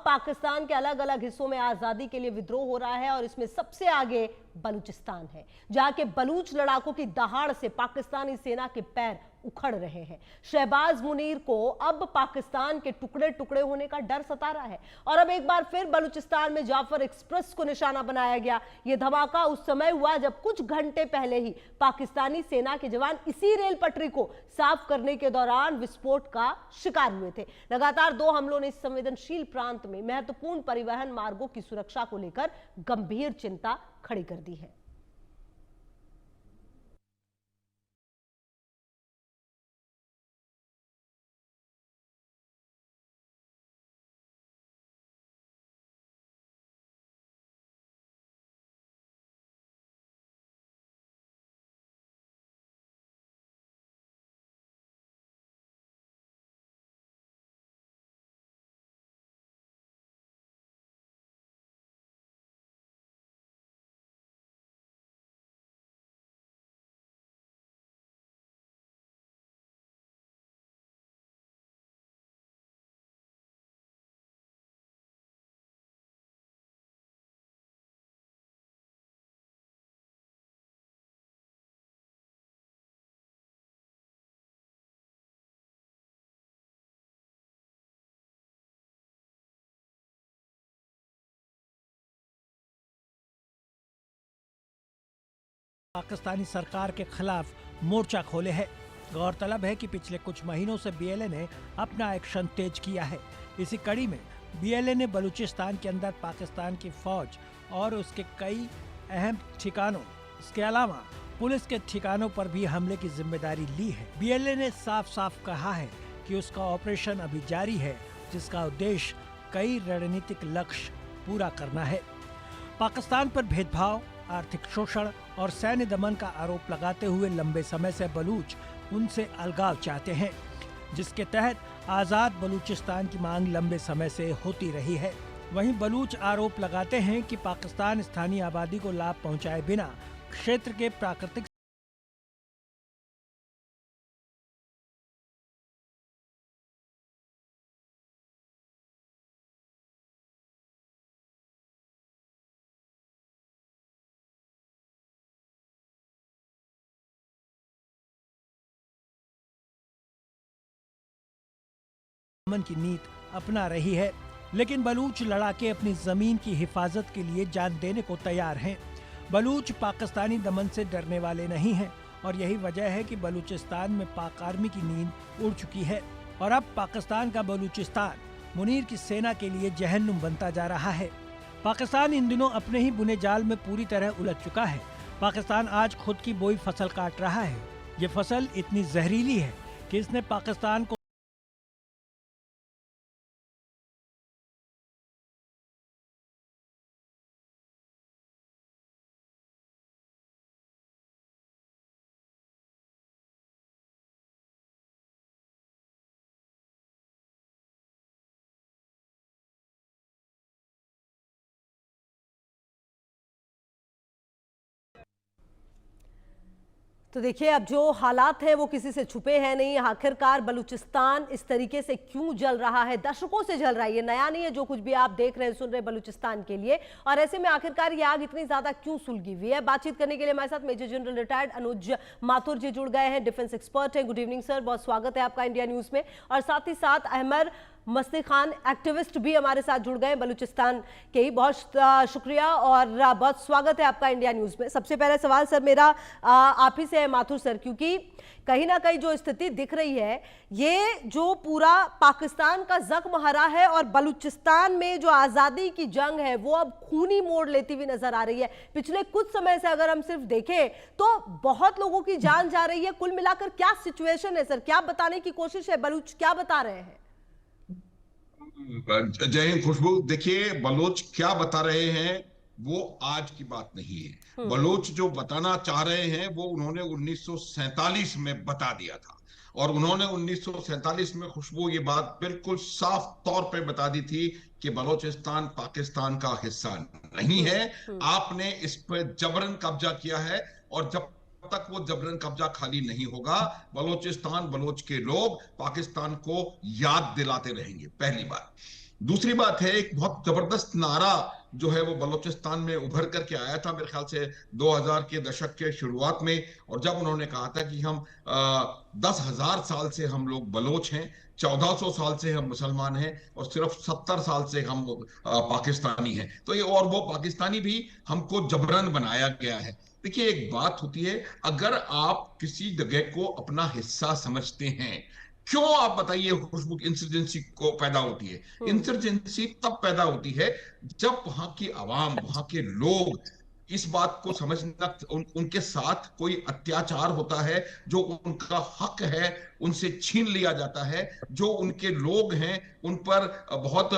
पाकिस्तान के अलग अलग हिस्सों में आजादी के लिए विद्रोह हो रहा है और इसमें सबसे आगे बलूचिस्तान है, जहां के बलूच लड़ाकों की दहाड़ से पाकिस्तानी सेना के पैर उखड़ रहे हैं। शहबाज मुनीर को अब पाकिस्तान के टुकड़े टुकड़े होने का डर सता रहा है और अब एक बार फिर बलूचिस्तान में जाफर एक्सप्रेस को निशाना बनाया गया। यह धमाका उस समय हुआ जब कुछ घंटे पहले ही पाकिस्तानी सेना के जवान इसी रेल पटरी को साफ करने के दौरान विस्फोट का शिकार हुए थे। लगातार 2 हमलों ने इस संवेदनशील प्रांत में महत्वपूर्ण परिवहन मार्गों की सुरक्षा को लेकर गंभीर चिंता खड़ी कर दी है। पाकिस्तानी सरकार के खिलाफ मोर्चा खोले है। गौरतलब है कि पिछले कुछ महीनों से बीएलए ने अपना एक्शन तेज किया है। इसी कड़ी में बीएलए ने बलूचिस्तान के अंदर पाकिस्तान की फौज और उसके कई अहम ठिकानों, इसके अलावा पुलिस के ठिकानों पर भी हमले की जिम्मेदारी ली है। बीएलए ने साफ साफ कहा है कि उसका ऑपरेशन अभी जारी है, जिसका उद्देश्य कई रणनीतिक लक्ष्य पूरा करना है। पाकिस्तान पर भेदभाव, आर्थिक शोषण और सैन्य दमन का आरोप लगाते हुए लंबे समय से बलूच उनसे अलगाव चाहते हैं, जिसके तहत आज़ाद बलूचिस्तान की मांग लंबे समय से होती रही है। वहीं बलूच आरोप लगाते हैं कि पाकिस्तान स्थानीय आबादी को लाभ पहुंचाए बिना क्षेत्र के प्राकृतिक दमन की नीति अपना रही है। लेकिन बलूच लड़ाके अपनी जमीन की हिफाजत के लिए जान देने को तैयार हैं। बलूच पाकिस्तानी दमन से डरने वाले नहीं हैं और यही वजह है कि बलूचिस्तान में पाक आर्मी की नींद उड़ चुकी है और अब पाकिस्तान का बलूचिस्तान मुनीर की सेना के लिए जहन्नुम बनता जा रहा है। पाकिस्तान इन दिनों अपने ही बुने जाल में पूरी तरह उलझ चुका है। पाकिस्तान आज खुद की बोई फसल काट रहा है। ये फसल इतनी जहरीली है कि इसने पाकिस्तान को तो देखिए, अब जो हालात हैं वो किसी से छुपे हैं नहीं। आखिरकार बलूचिस्तान इस तरीके से क्यों जल रहा है, दशकों से जल रहा है, ये नया नहीं है जो कुछ भी आप देख रहे हैं, सुन रहे हैं बलूचिस्तान के लिए। और ऐसे में आखिरकार ये आग इतनी ज्यादा क्यों सुलगी हुई है, बातचीत करने के लिए हमारे साथ मेजर जनरल रिटायर्ड अनुज माथुर जी जुड़ गए हैं, डिफेंस एक्सपर्ट हैं। गुड इवनिंग सर, बहुत स्वागत है आपका इंडिया न्यूज में। और साथ ही साथ अहमद मस्ती खान एक्टिविस्ट भी हमारे साथ जुड़ गए बलूचिस्तान के ही। बहुत शुक्रिया और बहुत स्वागत है आपका इंडिया न्यूज में। सबसे पहला सवाल सर मेरा आप ही से है माथुर सर, क्योंकि कहीं ना कहीं जो स्थिति दिख रही है, ये जो पूरा पाकिस्तान का जख्म हरा है और बलूचिस्तान में जो आजादी की जंग है वो अब खूनी मोड़ लेती हुई नजर आ रही है। पिछले कुछ समय से अगर हम सिर्फ देखें तो बहुत लोगों की जान जा रही है। कुल मिलाकर क्या सिचुएशन है सर, क्या बताने की कोशिश है, बलूच क्या बता रहे हैं? जय हिंद खुशबू। देखिए, बलोच क्या बता रहे हैं वो आज की बात नहीं है। बलोच जो बताना चाह रहे हैं वो उन्होंने 1947 में बता दिया था और उन्होंने 1947 में खुशबू ये बात बिल्कुल साफ तौर पे बता दी थी कि बलोचिस्तान पाकिस्तान का हिस्सा नहीं है। आपने इस पर जबरन कब्जा किया है और जब तक वो जबरन कब्जा खाली नहीं होगा, बलोचिस्तान, बलोच के लोग पाकिस्तान को याद दिलाते रहेंगे। पहली बात। दूसरी बात है, एक बहुत जबरदस्त नारा जो है वो बलूचिस्तान में उभर करके आया था मेरे ख्याल से 2000 के दशक के शुरुआत में। और जब उन्होंने कहा था कि हम 10,000 साल से हम लोग बलोच हैं, 1400 साल से हम मुसलमान हैं, और सिर्फ 70 साल से हम पाकिस्तानी हैं। तो ये, और वो पाकिस्तानी भी हमको जबरन बनाया गया है। देखिए, एक बात होती है, अगर आप किसी जगह को अपना हिस्सा समझते हैं, क्यों आप बताइए खुशबू इंसर्जेंसी को पैदा होती है? इंसर्जेंसी तब पैदा होती है जब वहां की आवाम, वहां के लोग इस बात को समझना, उनके साथ कोई अत्याचार होता है, जो उनका हक है उनसे छीन लिया जाता है, जो उनके लोग हैं उन पर बहुत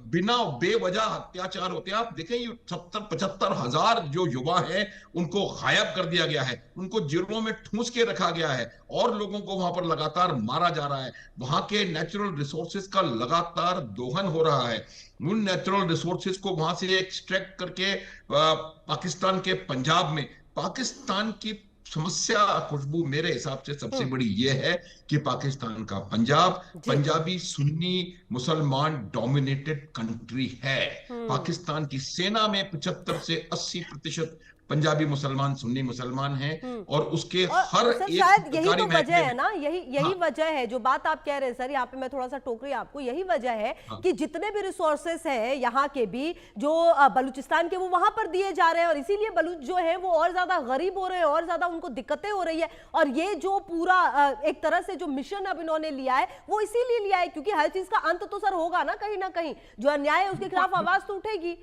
बिना बेवजह अत्याचार होते हैं। आप देखें, ये 70-75 हजार जो युवा हैं उनको गायब कर दिया गया है, उनको जेलों में ठूंस के रखा गया है, और लोगों को वहां पर लगातार मारा जा रहा है। वहां के नेचुरल रिसोर्सेज का लगातार दोहन हो रहा है। उन नेचुरल रिसोर्सेज को वहां से एक्सट्रैक्ट करके पाकिस्तान के पंजाब में, पाकिस्तान की समस्या खुशबू मेरे हिसाब से सबसे बड़ी यह है कि पाकिस्तान का पंजाब, जी। पंजाबी सुन्नी मुसलमान डोमिनेटेड कंट्री है। पाकिस्तान की सेना में 75 से 80% पंजाबी मुसलमान, सुन्नी मुसलमान हैं, और उसके हर और सर एक शायद यही सरकारी तो वजह महकमे है में। ना, यही हाँ, वजह है जो बात आप कह रहे हैं सर। यहाँ पे मैं थोड़ा सा टोक रही आपको, यही वजह है हाँ, कि जितने भी रिसोर्सेस हैं यहाँ के भी, जो बलूचिस्तान के, वो वहां पर दिए जा रहे हैं, और इसीलिए बलूच जो है वो और ज्यादा गरीब हो रहे हैं, और ज्यादा उनको दिक्कतें हो रही है। और ये जो पूरा एक तरह से जो मिशन अब इन्होंने लिया है, वो इसीलिए लिया है क्योंकि हर चीज का अंत तो सर होगा ना कहीं, जो अन्याय है उसके खिलाफ आवाज तो उठेगी।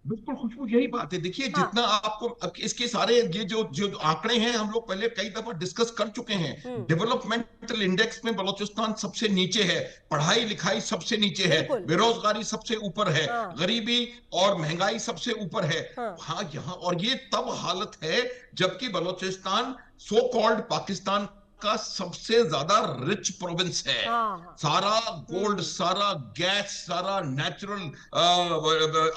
बिल्कुल खुशबू, यही बात है। देखिए, हाँ। जितना आपको इसके सारे ये जो जो आंकड़े हैं, हम लोग पहले कई दफा डिस्कस कर चुके हैं। डेवलपमेंटल इंडेक्स में बलूचिस्तान सबसे नीचे है, पढ़ाई लिखाई सबसे नीचे है, बिल्कुल। बेरोजगारी सबसे ऊपर है, हाँ। गरीबी और महंगाई सबसे ऊपर है। हाँ। हाँ, यहाँ, और ये तब हालत है जबकि बलूचिस्तान सो कॉल्ड पाकिस्तान का सबसे ज्यादा रिच प्रोविंस है। हाँ। हाँ। सारा गोल्ड, सारा गैस, सारा नेचुरल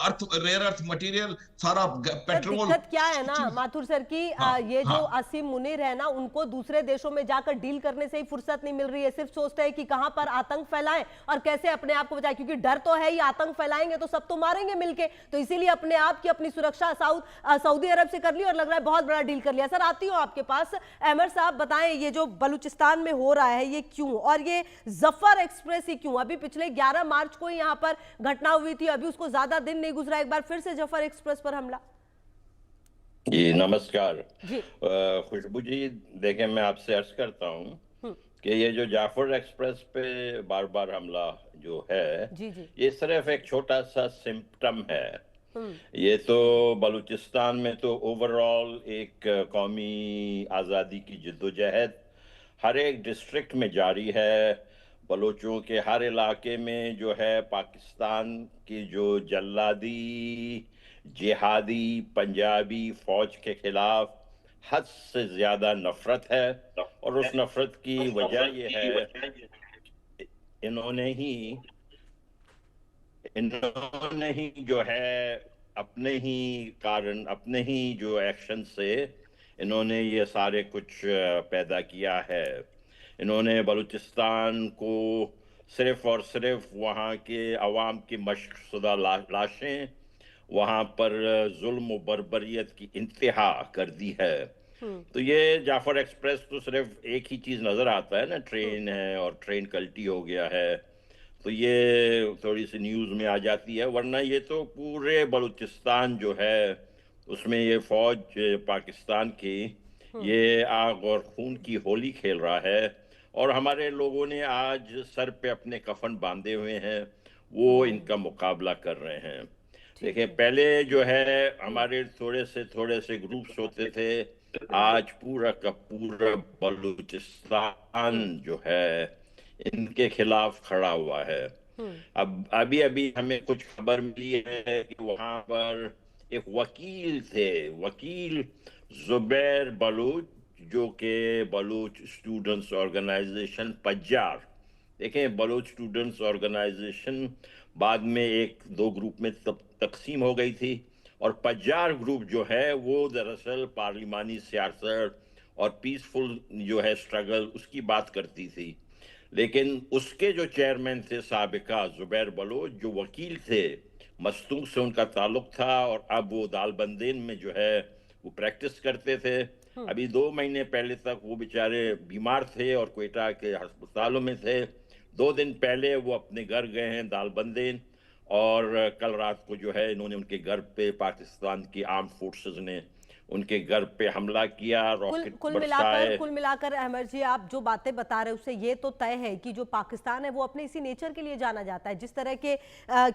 अर्थ, रेयर अर्थ मटेरियल, सारा सर पेट्रोल, दिक्कत क्या है सब ना चीज। माथुर सर की, हाँ, ये जो हाँ, असीम मुनीर है ना, उनको दूसरे देशों में जाकर डील करने से ही फुर्सत नहीं मिल रही है। सिर्फ सोचते हैं कि कहां पर आतंक फैलाएं और कैसे अपने आप को बचाएं, क्योंकि डर तो है ही, आतंक फैलाएंगे तो सब तो मारेंगे मिलके। तो इसीलिए अपने आप की, अपनी सुरक्षा सऊदी अरब से कर ली, और लग रहा है बहुत बड़ा डील कर लिया। सर आती हूँ आपके पास। अहमद साहब बताएं, ये जो बलूचिस्तान में हो रहा है ये क्यों, और ये जफर एक्सप्रेस ही क्यों? अभी पिछले 11 मार्च को ही यहाँ पर घटना हुई थी, अभी उसको ज्यादा दिन नहीं गुजरा, एक बार फिर से जफर एक्सप्रेस पर हमला। जी नमस्कार जी। खुशबू जी, देखें, मैं आपसे अर्ज करता हूँ कि ये जो जाफर एक्सप्रेस पे बार बार हमला जो है, जी जी। ये सिर्फ एक छोटा सा सिम्पटम है। ये तो बलूचिस्तान में तो ओवरऑल एक कौमी आज़ादी की जिद्दोजहद हर एक डिस्ट्रिक्ट में जारी है। बलोचों के हर इलाके में जो है पाकिस्तान की जो जल्लादी जिहादी पंजाबी फौज के खिलाफ हद से ज्यादा नफरत है, और उस नफरत की वजह ये है, इन्होंने ही जो है अपने ही कारण, अपने ही जो एक्शन से इन्होंने ये सारे कुछ पैदा किया है। इन्होंने बलूचिस्तान को सिर्फ और सिर्फ वहाँ के अवाम की मशक़शुदा लाशें, वहाँ पर जुल्म व बर्बरियत की इंतहा कर दी है। तो ये जाफर एक्सप्रेस तो सिर्फ एक ही चीज़ नज़र आता है ना, ट्रेन है और ट्रेन कल्टी हो गया है, तो ये थोड़ी सी न्यूज़ में आ जाती है, वरना ये तो पूरे बलूचिस्तान जो है उसमें ये फौज पाकिस्तान की ये आग और खून की होली खेल रहा है। और हमारे लोगों ने आज सर पे अपने कफन बांधे हुए हैं, वो इनका मुकाबला कर रहे हैं। देखिए, पहले जो है हमारे थोड़े से ग्रुप्स होते थे, आज पूरा का पूरा बलूचिस्तान जो है इनके खिलाफ खड़ा हुआ है। अब अभी हमें कुछ खबर मिली है कि वहां पर एक वकील थे, वकील जुबैर बलूच, जो के बलूच स्टूडेंट्स ऑर्गेनाइजेशन पज्जार, देखें बलूच स्टूडेंट्स ऑर्गेनाइजेशन बाद में एक दो ग्रुप में तकसीम हो गई थी, और पज्जार ग्रुप जो है वो दरअसल पार्लिमानी सियासत और पीसफुल जो है स्ट्रगल उसकी बात करती थी। लेकिन उसके जो चेयरमैन थे साबिका जुबैर बलोच, जो वकील थे, मस्तूक से उनका ताल्लुक था और अब वो दालबंदेन में जो है वो प्रैक्टिस करते थे। अभी 2 महीने पहले तक वो बेचारे बीमार थे और क्वेटा के अस्पतालों में थे। 2 दिन पहले वो अपने घर गए हैं दालबंदेन, और कल रात को जो है इन्होंने उनके घर पे, पाकिस्तान की आर्म फोर्सेस ने उनके घर पे हमला किया, रॉकेट बरसाए। कुल मिलाकर अहमद जी, आप जो बातें बता रहे हैं उससे ये तो तय है कि जो पाकिस्तान है वो अपने इसी नेचर के लिए जाना जाता है। जिस तरह के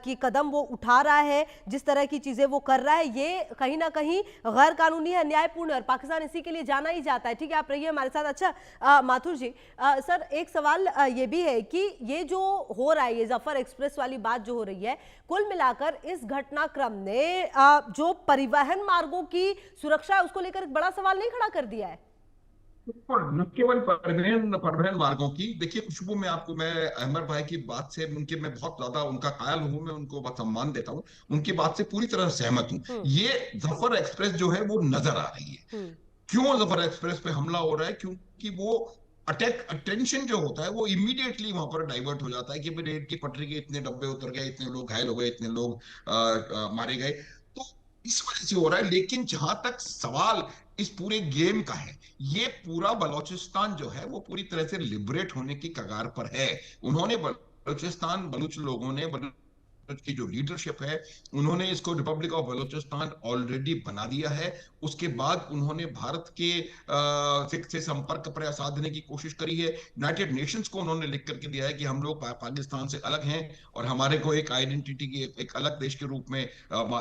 की कदम वो उठा रहा है, जिस तरह की चीजें वो कर रहा है, ये कहीं ना कहीं गैर कानूनी है, अन्यायपूर्ण है, और पाकिस्तान इसी के लिए जाना ही जाता है। ठीक है, आप रहिए हमारे साथ। अच्छा माथुर जी, सर एक सवाल ये भी है कि ये जो हो रहा है, ये जफर एक्सप्रेस वाली बात जो हो रही है, कुल मिलाकर इस घटनाक्रम ने जो परिवहन मार्गों की सुरक्षा है उसको लेकर एक बड़ा सवाल नहीं खड़ा कर दिया है? न केवल परिवहन मार्गों की, देखिए खुशबू, मैं अहमद भाई की बात से मैं बहुत ज्यादा उनका कायल हूं, मैं उनको बहुत सम्मान देता हूं, उनकी बात से पूरी तरह सहमत हूं। ये जफर एक्सप्रेस जो है वो नजर आ रही है। क्यों जफर एक्सप्रेस पे हमला हो रहा है? क्योंकि वो अटेंशन जो होता है वो इमीडिएटली वहां पर डाइवर्ट हो जाता है कि भाई रेल की पटरी के इतने डब्बे उतर गए, इतने लोग घायल हो गए, इतने लोग मारे गए, तो इस वजह से हो रहा है। लेकिन जहां तक सवाल इस पूरे गेम का है, ये पूरा बलोचिस्तान जो है वो पूरी तरह से लिबरेट होने की कगार पर है। उन्होंने बलूच लोगों ने, की जो लीडरशिप है, उन्होंने इसको रिपब्लिक ऑफ बलूचिस्तान ऑलरेडी बना दिया है। उसके बाद उन्होंने भारत के से संपर्क पर साधने की कोशिश करी है। यूनाइटेड नेशंस को उन्होंने लिख करके दिया है कि हम लोग पाकिस्तान से अलग हैं और हमारे को एक आइडेंटिटी की, एक अलग देश के रूप में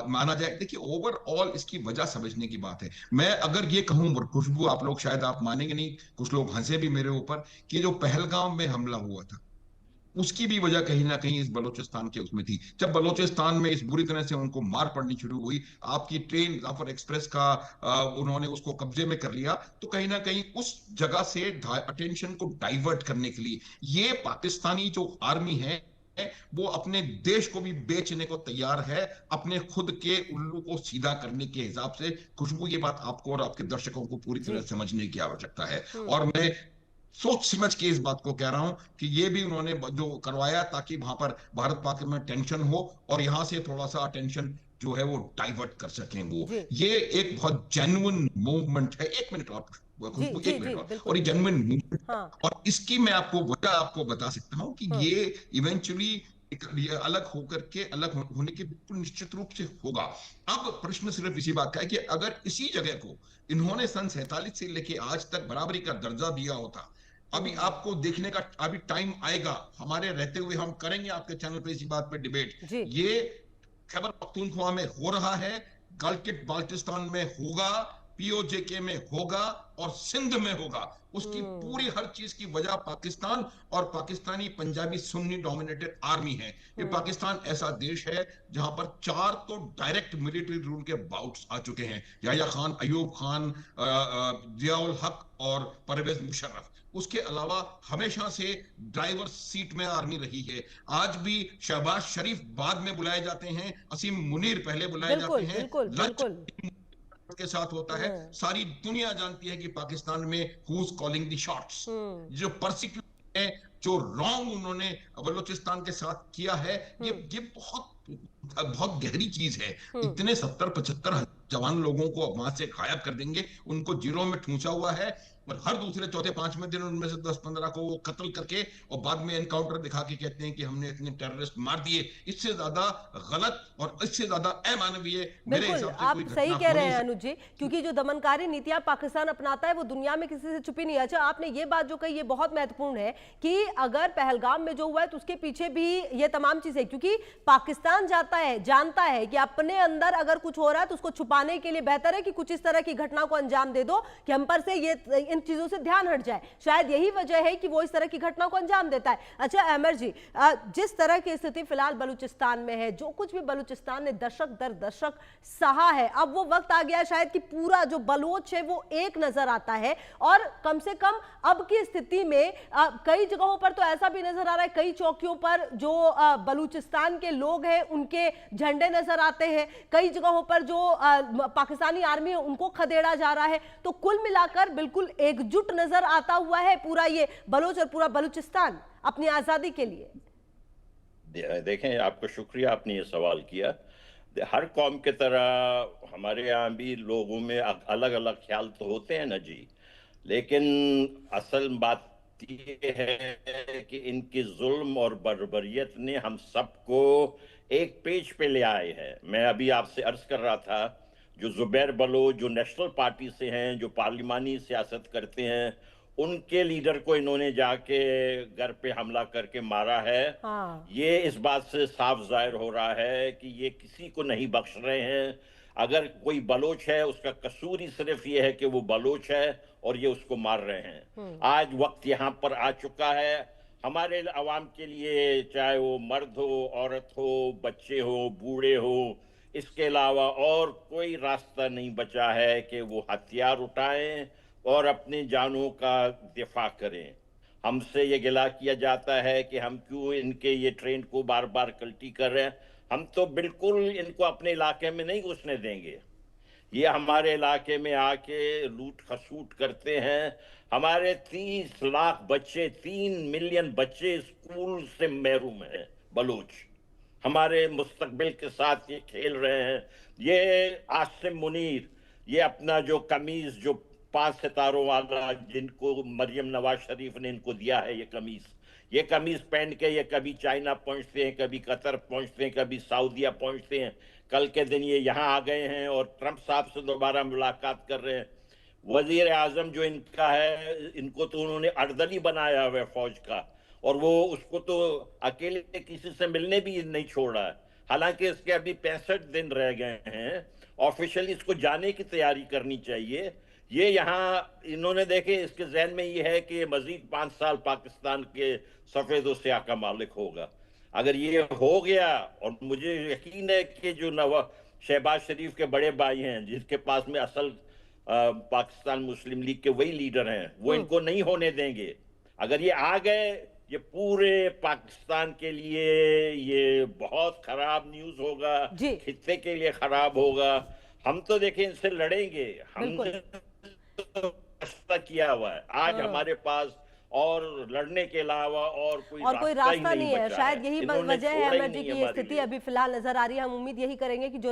माना जाए। देखिए, ओवरऑल इसकी वजह समझने की बात है। मैं अगर ये कहूं, खुशबू, आप लोग शायद आप मानेंगे नहीं, कुछ लोग हंसे भी मेरे ऊपर, कि जो पहलगाम में हमला हुआ था उसकी भी वजह कहीं ना कहीं इस बलोचिस्तान के उसमें थी। जब बलोचिस्तान में इस बुरी तरह से उनको मार पड़नी शुरू हुई, आपकी ट्रेन जाफर एक्सप्रेस का उन्होंने उसको कब्जे में कर लिया, तो कहीं ना कहीं उस जगह से अटेंशन को डाइवर्ट करने के लिए ये पाकिस्तानी जो आर्मी है वो अपने देश को भी बेचने को तैयार है, अपने खुद के उल्लू को सीधा करने के हिसाब से। खुशबू, ये बात आपको और आपके दर्शकों को पूरी तरह समझने की आवश्यकता है, और मैं सोच समझ के इस बात को कह रहा हूं कि ये भी उन्होंने जो करवाया ताकि वहां पर भारत पाक में टेंशन हो और यहां से थोड़ा सा टेंशन जो है वो डाइवर्ट कर सकें वो। ये एक बहुत जेन्युइन मूवमेंट है। एक मिनट और, एक मिनट और ये जेन्युइन मूवमेंट, और इसकी मैं आपको वजह आपको बता सकता हूं कि ये इवेंचुअली अलग होकर के, अलग होने के बिल्कुल निश्चित रूप से होगा। अब प्रश्न सिर्फ इसी बात का है कि अगर इसी जगह को इन्होंने सन 47 से लेके आज तक बराबरी का दर्जा दिया होता, अभी आपको देखने का अभी टाइम आएगा, हमारे रहते हुए हम करेंगे आपके चैनल पे इसी बात पे डिबेट। ये खैबर पख्तूनख्वा में हो रहा है, गिलगित बाल्टिस्तान में होगा, पीओजेके में होगा और सिंध में होगा। उसकी पूरी हर चीज की वजह पाकिस्तान और पाकिस्तानी पंजाबी सुन्नी डोमिनेटेड आर्मी है। ये पाकिस्तान ऐसा देश है जहां पर 4 तो डायरेक्ट मिलिट्री रूल के बाउट्स आ चुके हैं, याह्या खान, अयूब खान, जियाउल हक और परवेज मुशर्रफ। उसके अलावा हमेशा से ड्राइवर सीट में आर्मी रही है। आज भी शहबाज शरीफ बाद में बुलाए जाते हैं, असीम मुनीर पहले बुलाए जाते हैं, के साथ होता है। सारी दुनिया जानती है कि पाकिस्तान में who is calling the shots. जो परसिक्यूशन है, जो रॉन्ग उन्होंने बलोचिस्तान के साथ किया है, ये बहुत गहरी चीज है। इतने 70-75 जवान लोगों को वहां से गायब कर देंगे, उनको जीरो में ठूंसा हुआ है, और हर दूसरे चौथे पांचवें दिन उनमें से 10-15 को वो कत्ल करके और बाद में एनकाउंटर दिखा के कहते हैं कि हमने इतने टेररिस्ट मार दिए। इससे ज्यादा गलत और इससे ज्यादा अमानवीय मेरे हिसाब से आप सही कह रहे हैं अनुज जी, क्योंकि जो दमनकारी नीतियां पाकिस्तान अपनाता है वो दुनिया में किसी से छुपी नहीं है। अच्छा, आपने ये बात जो कही ये बहुत महत्वपूर्ण है कि अगर पहलगाम में जो हुआ है तो उसके पीछे भी ये तमाम चीजें, क्योंकि पाकिस्तान जानता है कि अपने अंदर अगर कुछ हो रहा है तो उसको छुपाने के लिए बेहतर है कि कुछ इस तरह की घटना को अंजाम दे दो कि हम पर से ये इन चीजों से ध्यान हट जाए। शायद यही वजह है कि वो इस तरह की घटना को अंजाम देता है। अच्छा अमर जी, जिस तरह की स्थिति फिलहाल बलूचिस्तान में है, जो कुछ भी बलूचिस्तान ने दशक दर दशक सहा है, अब वो वक्त आ गया है शायद कि पूरा जो बलोच है वो एक नजर आता है, और कम से कम अब की स्थिति में कई जगहों पर तो ऐसा भी नजर आ रहा है, कई चौकियों पर जो बलूचिस्तान के लोग हैं उनके झंडे नजर आते हैं, कई जगहों पर जो पाकिस्तानी आर्मी है उनको खदेड़ा जा रहा है। तो कुल मिलाकर बिल्कुल एकजुट नजर आता हुआ है पूरा ये बलोच और पूरा बलूचिस्तान अपनी आजादी के लिए? देखें, आपको शुक्रिया, आपने ये सवाल किया। हर कौम के तरह हमारे यहाँ भी लोगों में अलग अलग ख्याल तो होते हैं ना जी, लेकिन असल बात ये है कि इनकी जुल्म और बर्बरियत ने हम सबको एक पेज पे ले आए हैं। मैं अभी आपसे अर्ज कर रहा था, जो जुबैर बलोच जो नेशनल पार्टी से हैं, जो पार्लिमानी सियासत करते हैं, उनके लीडर को इन्होंने जाके घर पे हमला करके मारा है। हाँ। ये इस बात से साफ जाहिर हो रहा है कि ये किसी को नहीं बख्श रहे हैं। अगर कोई बलोच है, उसका कसूर ही सिर्फ ये है कि वो बलोच है और ये उसको मार रहे हैं। आज वक्त यहाँ पर आ चुका है हमारे अवाम के लिए, चाहे वो मर्द हो, औरत हो, बच्चे हो, बूढ़े हो, इसके अलावा और कोई रास्ता नहीं बचा है कि वो हथियार उठाएं और अपनी जानों का दिफा करें। हमसे ये गिला किया जाता है कि हम क्यों इनके ये ट्रेन को बार बार कल्टी कर रहे हैं। हम तो बिल्कुल इनको अपने इलाके में नहीं घुसने देंगे। ये हमारे इलाके में आके लूट खसूट करते हैं। हमारे 30 लाख बच्चे, 3 मिलियन बच्चे स्कूल से महरूम हैं बलूच। हमारे मुस्तकबिल के साथ ये खेल रहे हैं। ये आसिम मुनीर, ये अपना जो कमीज जो 5 सितारों वाला, जिनको मरियम नवाज शरीफ ने इनको दिया है, ये कमीज पहन के ये कभी चाइना पहुंचते हैं, कभी कतर पहुंचते हैं, कभी सऊदीया पहुंचते हैं। कल के दिन ये यहाँ आ गए हैं और ट्रंप साहब से दोबारा मुलाकात कर रहे हैं। वजीर आजम जो इनका है, इनको तो उन्होंने अर्दली बनाया हुआ है फौज का, और वो उसको तो अकेले किसी से मिलने भी नहीं छोड़ रहा है। हालांकि इसके अभी 65 दिन रह गए हैं। ऑफिशियली इसको जाने की तैयारी करनी चाहिए। ये यहाँ इन्होंने देखे, इसके जहन में ये है कि मजीद 5 साल पाकिस्तान के सफेद स्याह का मालिक होगा। अगर ये हो गया, और मुझे यकीन है कि जो शहबाज शरीफ के बड़े भाई हैं, जिसके पास में असल पाकिस्तान मुस्लिम लीग के वही लीडर हैं, वो इनको नहीं होने देंगे। अगर ये आ गए, ये पूरे पाकिस्तान के लिए ये बहुत खराब न्यूज होगा, खित्ते के लिए खराब होगा। हम तो देखें इनसे लड़ेंगे, हमने तो फैसला किया हुआ है। आज हमारे पास और लड़ने के अलावा और कोई रास्ता नहीं है। शायद यही वजह है अमर जी की ये स्थिति अभी फिलहाल नजर आ रही है। हम उम्मीद यही करेंगे कि जो